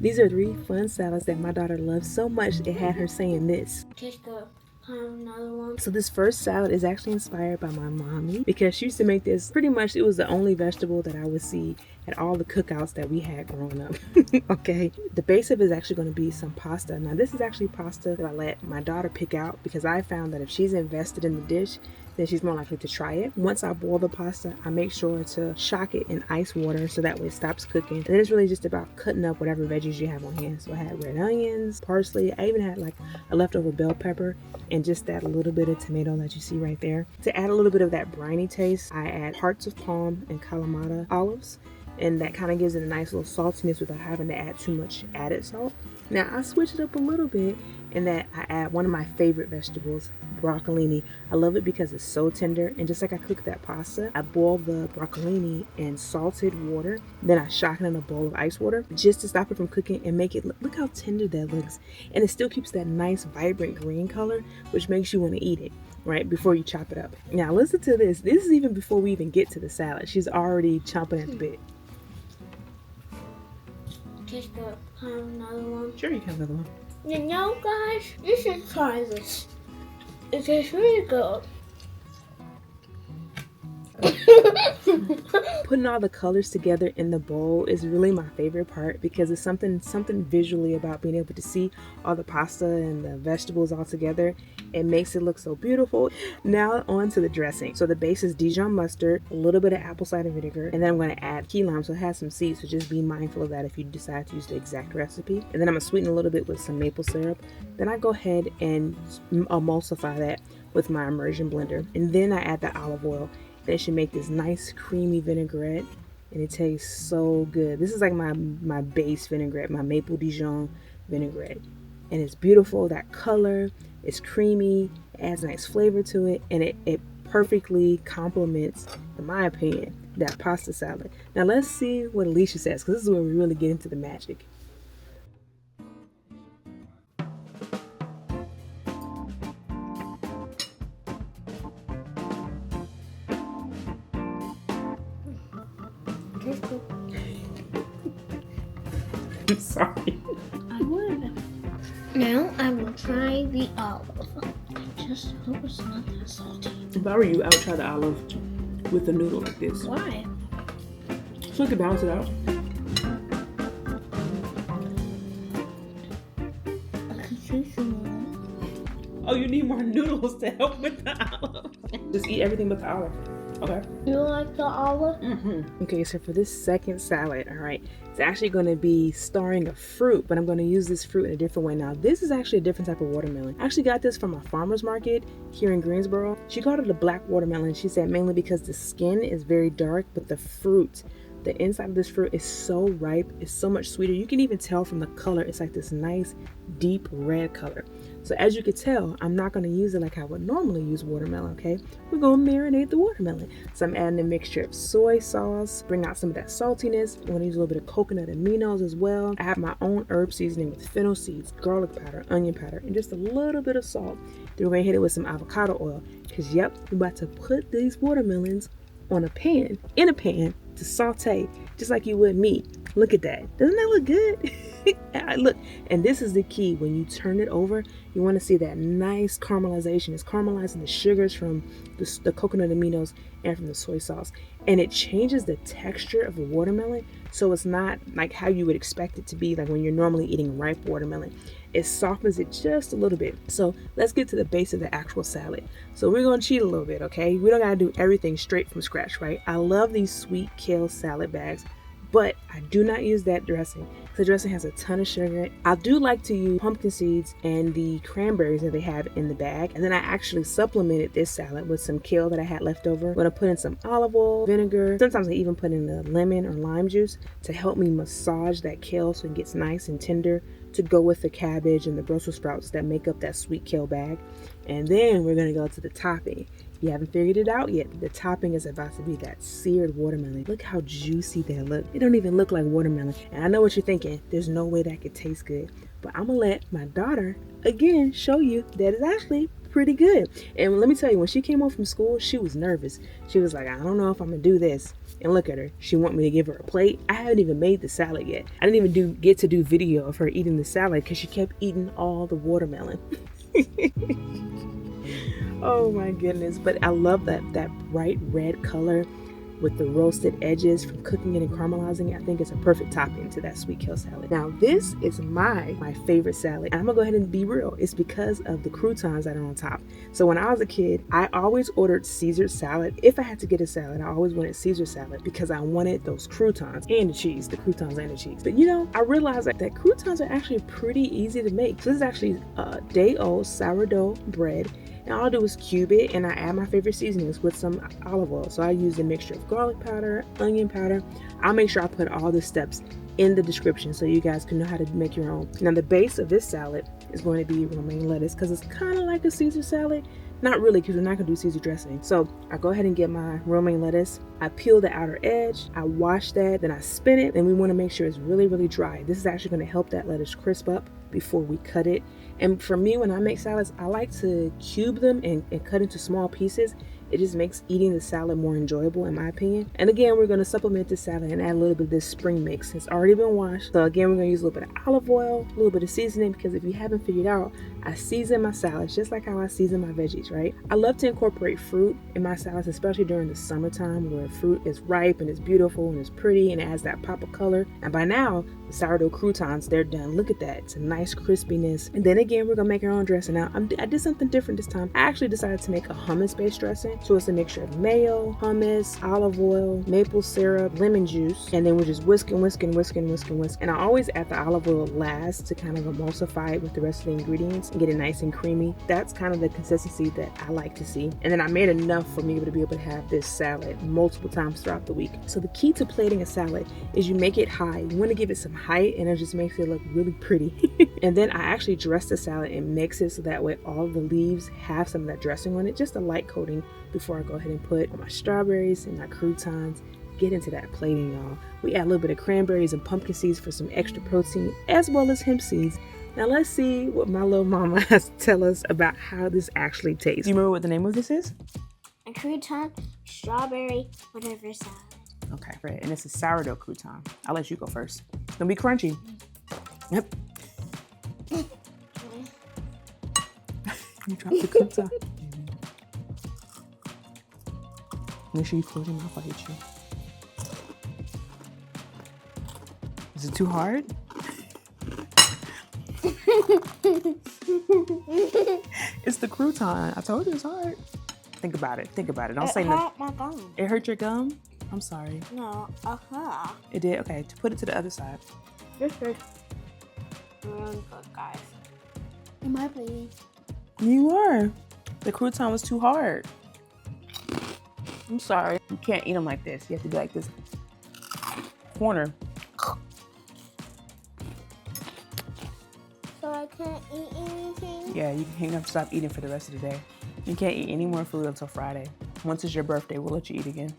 These are 3 fun salads that my daughter loves so much it had her saying this. Taste good. Another one. So this first salad is actually inspired by my mommy because she used to make this pretty much. It was the only vegetable that I would see at all the cookouts that we had growing up. Okay, the base of it is actually going to be some pasta. Now this is actually pasta that I let my daughter pick out because I found that if she's invested in the dish, then she's more likely to try it. Once I boil the pasta, I make sure to shock it in ice water so that way it stops cooking. And then it's really just about cutting up whatever veggies you have on hand. So I had red onions, parsley, I even had like a leftover bell pepper, and just that little bit of tomato that you see right there. To add a little bit of that briny taste, I add hearts of palm and kalamata olives, and that kind of gives it a nice little saltiness without having to add too much added salt. Now I switch it up a little bit in that I add one of my favorite vegetables, broccolini. I love it because it's so tender, and just like I cook that pasta, I boil the broccolini in salted water, then I shock it in a bowl of ice water just to stop it from cooking and make it look how tender that looks, and it still keeps that nice vibrant green color, which makes you want to eat it right before you chop it up. Now listen to this. This is even before we even get to the salad. She's already chomping at the bit. Taste good. Another one. Sure, you can have another one. You know, guys, you should try this. It tastes really good. Putting all the colors together in the bowl is really my favorite part because it's something visually about being able to see all the pasta and the vegetables all together. It makes it look so beautiful. Now on to the dressing. So the base is Dijon mustard, a little bit of apple cider vinegar, and then I'm going to add key lime, so it has some seeds, so just be mindful of that if you decide to use the exact recipe. And then I'm going to sweeten a little bit with some maple syrup. Then I go ahead and emulsify that with my immersion blender, and then I add the olive oil. That should make this nice creamy vinaigrette, and it tastes so good. This is like my base vinaigrette, my maple Dijon vinaigrette, and it's beautiful. That color, it's creamy, it adds a nice flavor to it, and it perfectly complements, in my opinion, that pasta salad. Now let's see what Alicia says, because this is where we really get into the magic. I'm sorry. I would. Now I will try the olive. I just hope it's not that salty. If I were you, I would try the olive with a noodle like this. Why? So you can balance it out. I can see some more. Oh, you need more noodles to help with the olive. Just eat everything but the olive. Okay. You like the olive? Okay, so for this second salad, all right, it's actually going to be starring a fruit, but I'm going to use this fruit in a different way. Now, this is actually a different type of watermelon. I actually got this from a farmer's market here in Greensboro. She called it a black watermelon. She said mainly because the skin is very dark, but the fruit, the inside of this fruit is so ripe. It's so much sweeter. You can even tell from the color. It's like this nice, deep red color. So as you can tell, I'm not going to use it like I would normally use watermelon, okay? We're going to marinate the watermelon. So I'm adding a mixture of soy sauce, bring out some of that saltiness. I'm going to use a little bit of coconut aminos as well. I have my own herb seasoning with fennel seeds, garlic powder, onion powder, and just a little bit of salt. Then we're going to hit it with some avocado oil because, yep, we're about to put these watermelons in a pan to saute just like you would meat. Look at that. Doesn't that look good? Look, and this is the key. When you turn it over, you want to see that nice caramelization. It's caramelizing the sugars from the coconut aminos and from the soy sauce, and it changes the texture of the watermelon, so it's not like how you would expect it to be, like when you're normally eating ripe watermelon. It softens it just a little bit. So let's get to the base of the actual salad. So we're going to cheat a little bit, okay? We don't got to do everything straight from scratch, right? I love these sweet kale salad bags, but I do not use that dressing. The dressing has a ton of sugar. I do like to use pumpkin seeds and the cranberries that they have in the bag. And then I actually supplemented this salad with some kale that I had left over. I'm going to put in some olive oil, vinegar. Sometimes I even put in the lemon or lime juice to help me massage that kale so it gets nice and tender to go with the cabbage and the Brussels sprouts that make up that sweet kale bag. And then we're going to go to the topping. You haven't figured it out yet. The topping is about to be that seared watermelon. Look how juicy that look. It don't even look like watermelon. And I know what you're thinking. There's no way that could taste good. But I'm going to let my daughter, again, show you that it's actually pretty good. And let me tell you, when she came home from school, she was nervous. She was like, I don't know if I'm gonna do this. And look at her. She want me to give her a plate. I haven't even made the salad yet. I didn't even get to do video of her eating the salad because she kept eating all the watermelon. Oh my goodness. But I love that bright red color with the roasted edges from cooking it and caramelizing it. I think it's a perfect topping to that sweet kale salad. Now this is my favorite salad. I'm gonna go ahead and be real. It's because of the croutons that are on top. So when I was a kid, I always ordered Caesar salad. If I had to get a salad, I always wanted Caesar salad because I wanted those croutons and the cheese, the croutons and the cheese. But you know, I realized that croutons are actually pretty easy to make. So this is actually a day-old sourdough bread. And all I do is cube it, and I add my favorite seasonings with some olive oil. So I use a mixture of garlic powder, onion powder. I'll make sure I put all the steps in the description so you guys can know how to make your own. Now the base of this salad is going to be romaine lettuce because it's kind of like a Caesar salad. Not really, because we're not gonna do Caesar dressing. So I go ahead and get my romaine lettuce. I peel the outer edge, I wash that, then I spin it, and we wanna make sure it's really, really dry. This is actually gonna help that lettuce crisp up before we cut it. And for me, when I make salads, I like to cube them and cut into small pieces. It just makes eating the salad more enjoyable, in my opinion. And again, we're gonna supplement this salad and add a little bit of this spring mix. It's already been washed. So again, we're gonna use a little bit of olive oil, a little bit of seasoning, because if you haven't figured out, I season my salads just like how I season my veggies, right? I love to incorporate fruit in my salads, especially during the summertime where fruit is ripe and it's beautiful and it's pretty and it has that pop of color. And by now, the sourdough croutons, they're done. Look at that. It's a nice crispiness. And then again, we're gonna make our own dressing. Now, I did something different this time. I actually decided to make a hummus-based dressing. So it's a mixture of mayo, hummus, olive oil, maple syrup, lemon juice, and then we're just whisking. And I always add the olive oil last to kind of emulsify it with the rest of the ingredients and get it nice and creamy. That's kind of the consistency that I like to see. And then I made enough for me to be able to have this salad multiple times throughout the week. So the key to plating a salad is you make it high. You want to give it some height, and it just makes it look really pretty. And then I actually dress the salad and mix it so that way all the leaves have some of that dressing on it, just a light coating before I go ahead and put my strawberries and my croutons. Get into that plating, y'all. We add a little bit of cranberries and pumpkin seeds for some extra protein, as well as hemp seeds. Now let's see what my little mama has to tell us about how this actually tastes. Do you remember what the name of this is? A crouton, strawberry, whatever salad. Okay, great. And it's a sourdough crouton. I'll let you go first. It's gonna be crunchy. Yep. You dropped the crouton. Make sure you close your mouth. I'll hit you. Is it too hard? It's the crouton. I told you it's hard. Think about it. Don't say nothing. It hurt my gum. It hurt your gum? I'm sorry. No, It did? Okay, to put it to the other side. This is really good, guys. Am I bleeding? You are. The crouton was too hard. I'm sorry. You can't eat them like this. You have to be like this. Corner. So I can't eat anything? Yeah, you can have to stop eating for the rest of the day. You can't eat any more food until Friday. Once it's your birthday, we'll let you eat again.